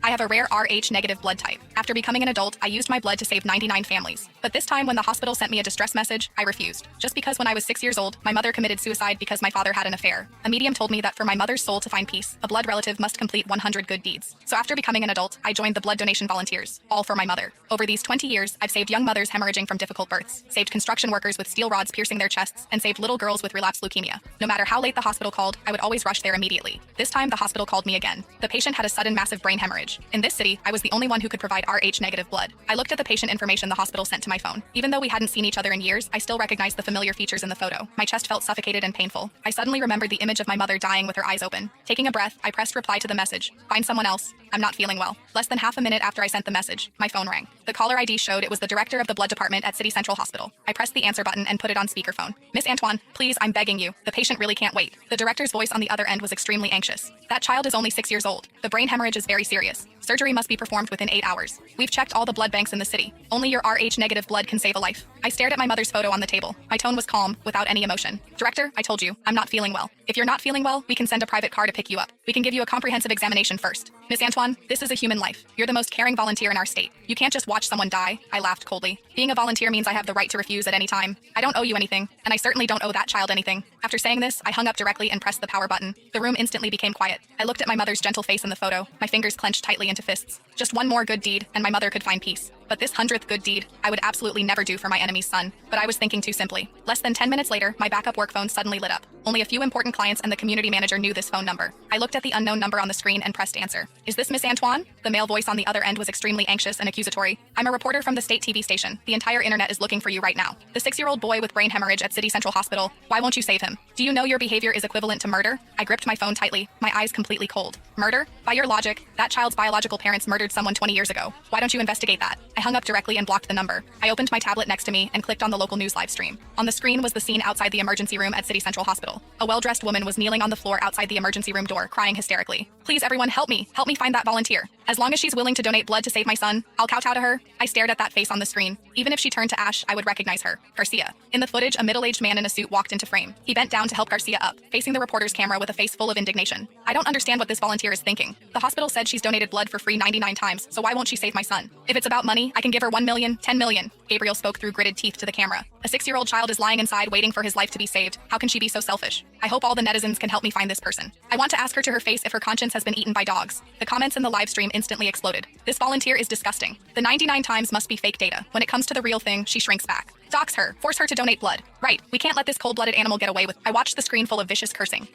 I have a rare Rh-negative blood type. After becoming an adult, I used my blood to save 99 families. But this time when the hospital sent me a distress message, I refused. Just because when I was 6 years old, my mother committed suicide because my father had an affair. A medium told me that for my mother's soul to find peace, a blood relative must complete 100 good deeds. So after becoming an adult, I joined the blood donation volunteers, all for my mother. Over these 20 years, I've saved young mothers hemorrhaging from difficult births, saved construction workers with steel rods piercing their chests, and saved little girls with relapsed leukemia. No matter how late the hospital called, I would always rush there immediately. This time, the hospital called me again. The patient had a sudden massive brain hemorrhage. In this city, I was the only one who could provide Rh-negative blood. I looked at the patient information the hospital sent to my phone. Even though we hadn't seen each other in years, I still recognized the familiar features in the photo. My chest felt suffocated and painful. I suddenly remembered the image of my mother dying with her eyes open. Taking a breath, I pressed reply to the message. Find someone else. I'm not feeling well. Less than half a minute after I sent the message, my phone rang. The caller ID showed it was the director of the blood department at City Central Hospital. I pressed the answer button and put it on speakerphone. Miss Antoine, please, I'm begging you. The patient really can't wait. The director's voice on the other end was extremely anxious. That child is only 6 years old. The brain hemorrhage is very serious. Surgery must be performed within 8 hours. We've checked all the blood banks in the city. Only your Rh-negative blood can save a life. I stared at my mother's photo on the table. My tone was calm, without any emotion. Director, I told you, I'm not feeling well. If you're not feeling well, we can send a private car to pick you up. We can give you a comprehensive examination first. Miss Antoine, this is a human life. You're the most caring volunteer in our state. You can't just watch someone die. I laughed coldly. Being a volunteer means I have the right to refuse at any time. I don't owe you anything, and I certainly don't owe that child anything. After saying this, I hung up directly and pressed the power button. The room instantly became quiet. I looked at my mother's gentle face in the photo, my fingers clenched tightly into fists. Just one more good deed, and my mother could find peace. But this 100th good deed, I would absolutely never do for my enemy's son. But I was thinking too simply. Less than 10 minutes later, my backup work phone suddenly lit up. Only a few important clients and the community manager knew this phone number. I looked at the unknown number on the screen and pressed answer. Is this Miss Antoine? The male voice on the other end was extremely anxious and accusatory. I'm a reporter from the state TV station. The entire internet is looking for you right now. The 6-year-old boy with brain hemorrhage at City Central Hospital. Why won't you save him? Do you know your behavior is equivalent to murder? I gripped my phone tightly, my eyes completely cold. Murder? By your logic, that child's biological parents murdered someone 20 years ago. Why don't you investigate that? I hung up directly and blocked the number. I opened my tablet next to me and clicked on the local news live stream. On the screen was the scene outside the emergency room at City Central Hospital. A well-dressed woman was kneeling on the floor outside the emergency room door, crying hysterically. Please, everyone, help me. Help me find that volunteer. As long as she's willing to donate blood to save my son, I'll kowtow to her. I stared at that face on the screen. Even if she turned to ash, I would recognize her. Garcia. In the footage, a middle-aged man in a suit walked into frame. He bent down to help Garcia up, facing the reporter's camera with a face full of indignation. I don't understand what this volunteer is thinking. The hospital said she's donated blood for free 99 times, so why won't she save my son? If it's about money, I can give her 1 million, 10 million. Gabriel spoke through gritted teeth to the camera. A 6-year-old child is lying inside waiting for his life to be saved. How can she be so selfish? I hope all the netizens can help me find this person. I want to ask her to her face if her conscience has been eaten by dogs. The comments in the live stream instantly exploded. This volunteer is disgusting. The 99 times must be fake data. When it comes to the real thing, she shrinks back. Dox her. Force her to donate blood. Right. We can't let this cold-blooded animal get away with. I watched the screen full of vicious cursing.